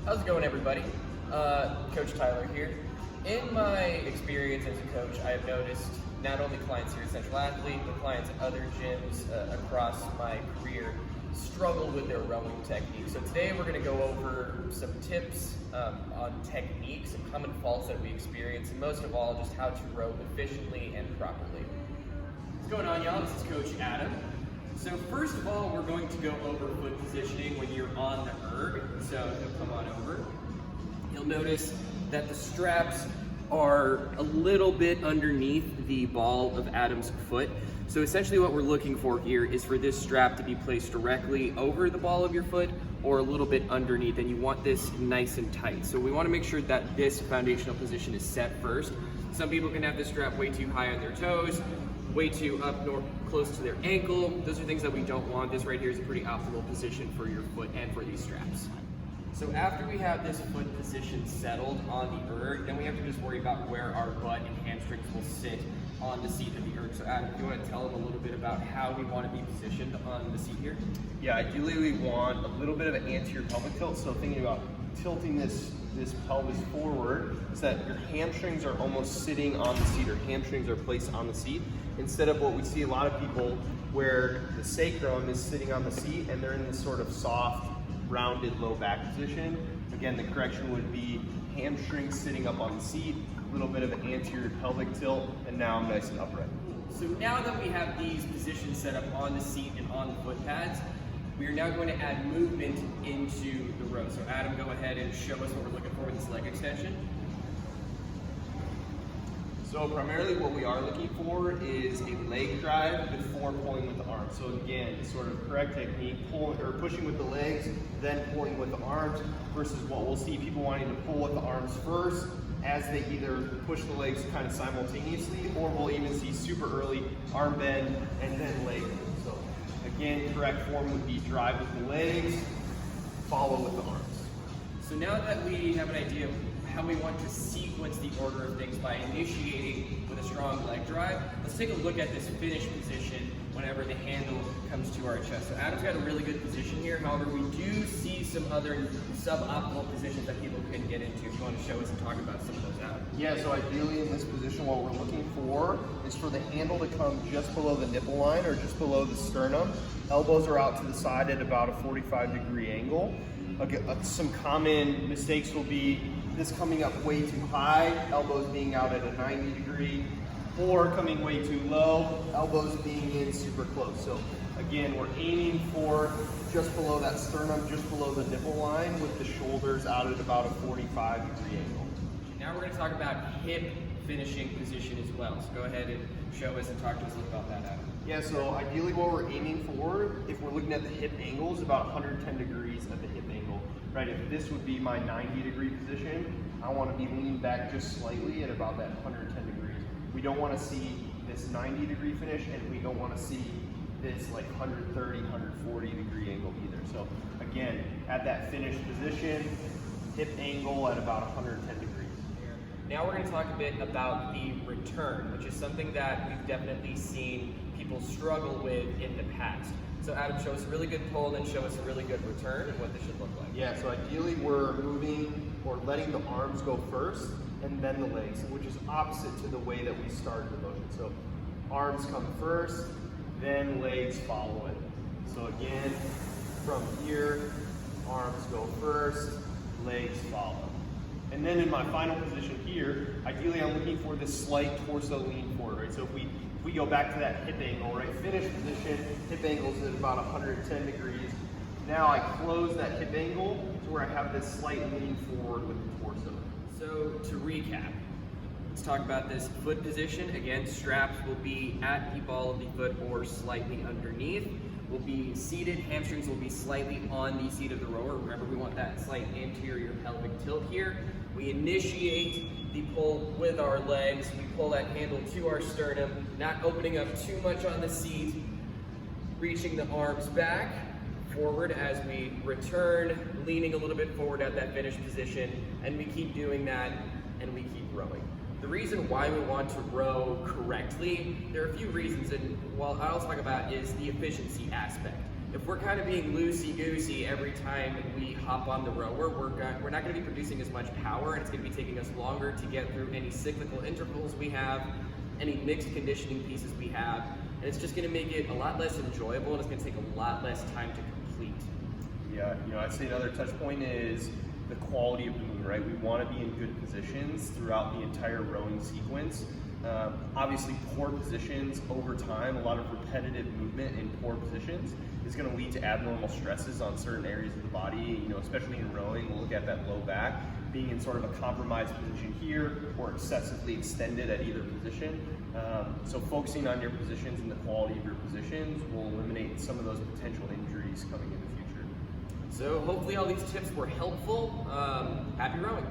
How's it going, everybody? Coach Tyler here. In my experience as a coach, I have noticed not only clients here at Central Athlete, but clients at other gyms across my career struggle with their rowing technique. So today we're going to go over some tips on technique, some common faults that we experience, and most of all, just how to row efficiently and properly. What's going on, y'all? This is Coach Adam. So first of all, we're going to go over foot positioning when you're on the erg. So you'll come on over. You'll notice that the straps are a little bit underneath the ball of Adam's foot. So essentially what we're looking for here is for this strap to be placed directly over the ball of your foot or a little bit underneath, and you want this nice and tight. So we want to make sure that this foundational position is set first. Some people can have this strap way too high on their toes, way too up north, close to their ankle. Those are things that we don't want. This right here is a pretty optimal position for your foot and for these straps. So after we have this foot position settled on the erg, then we have to just worry about where our butt and hamstrings will sit on the seat of the erg. So Adam, if you want to tell them a little bit about how we want to be positioned on the seat here? Yeah, ideally we want a little bit of an anterior pelvic tilt. So thinking about tilting this pelvis forward so that your hamstrings are almost sitting on the seat, or hamstrings are placed on the seat, instead of what we see a lot of people where the sacrum is sitting on the seat and they're in this sort of soft, rounded low back position. Again, the correction would be hamstrings sitting up on the seat, a little bit of an anterior pelvic tilt, and now I'm nice and upright. So now that we have these positions set up on the seat and on the foot pads, we are now going to add movement into the row. So Adam, go ahead and show us what we're looking for with this leg extension. So primarily what we are looking for is a leg drive before pulling with the arms. So again, sort of correct technique, pulling or pushing with the legs, then pulling with the arms, versus what we'll see people wanting to pull with the arms first as they either push the legs kind of simultaneously, or we'll even see super early arm bend and then leg move. So again, correct form would be drive with the legs, follow with the arms. So now that we have an idea of how we want to sequence the order of things by initiating with a strong leg drive, let's take a look at this finish position whenever the handle comes to our chest. So Adam's got a really good position here. However, we do see some other suboptimal positions that people can get into. If you want to show us and talk about some of those out. Yeah, so ideally in this position, what we're looking for is for the handle to come just below the nipple line or just below the sternum. Elbows are out to the side at about a 45-degree angle. Okay, some common mistakes will be this coming up way too high, elbows being out at a 90-degree, or coming way too low, elbows being in super close. So again, we're aiming for just below that sternum, just below the nipple line, with the shoulders out at about a 45-degree angle. Now we're going to talk about hip finishing position as well. So go ahead and show us and talk to us a little about that, Adam. Yeah, so ideally what we're aiming for, if we're looking at the hip angle, is about 110 degrees at the hip angle, right? If this would be my 90-degree position, I want to be leaned back just slightly at about that 110 degrees. We don't want to see this 90-degree finish, and we don't want to see this like 130, 140-degree angle either. So again, at that finished position, hip angle at about 110 degrees. Now we're going to talk a bit about the return, which is something that we've definitely seen people struggle with in the past. So Adam, show us a really good pull, then show us a really good return and what this should look like. Yeah, so ideally we're moving or letting the arms go first and then the legs, which is opposite to the way that we started the motion. So arms come first, then legs follow it. So again, from here, arms go first, legs follow. And then in my final position here, ideally I'm looking for this slight torso lean forward, right? So if we go back to that hip angle, right? Finish position, hip angle's at about 110 degrees. Now I close that hip angle to where I have this slight lean forward with the torso. So to recap, let's talk about this foot position. Again, straps will be at the ball of the foot or slightly underneath. We'll be seated, hamstrings will be slightly on the seat of the rower. Remember, we want that slight anterior pelvic tilt here. We initiate the pull with our legs. We pull that handle to our sternum, not opening up too much on the seat, reaching the arms back, forward as we return, leaning a little bit forward at that finished position, and we keep doing that, and we keep rowing. The reason why we want to row correctly, there are a few reasons, and what I'll talk about is the efficiency aspect. if we're kind of being loosey-goosey every time we hop on the rower, we're not going to be producing as much power, and it's going to be taking us longer to get through any cyclical intervals we have, any mixed conditioning pieces we have, and it's just going to make it a lot less enjoyable, and it's going to take a lot less time to complete. Yeah, I'd say another touch point is the quality of the movement, right? We want to be in good positions throughout the entire rowing sequence. Obviously, poor positions over time, a lot of repetitive movement in poor positions is going to lead to abnormal stresses on certain areas of the body, especially in rowing. We'll look at that low back being in sort of a compromised position here or excessively extended at either position. So focusing on your positions and the quality of your positions will eliminate some of those potential injuries coming in the future. So hopefully all these tips were helpful. Happy rowing.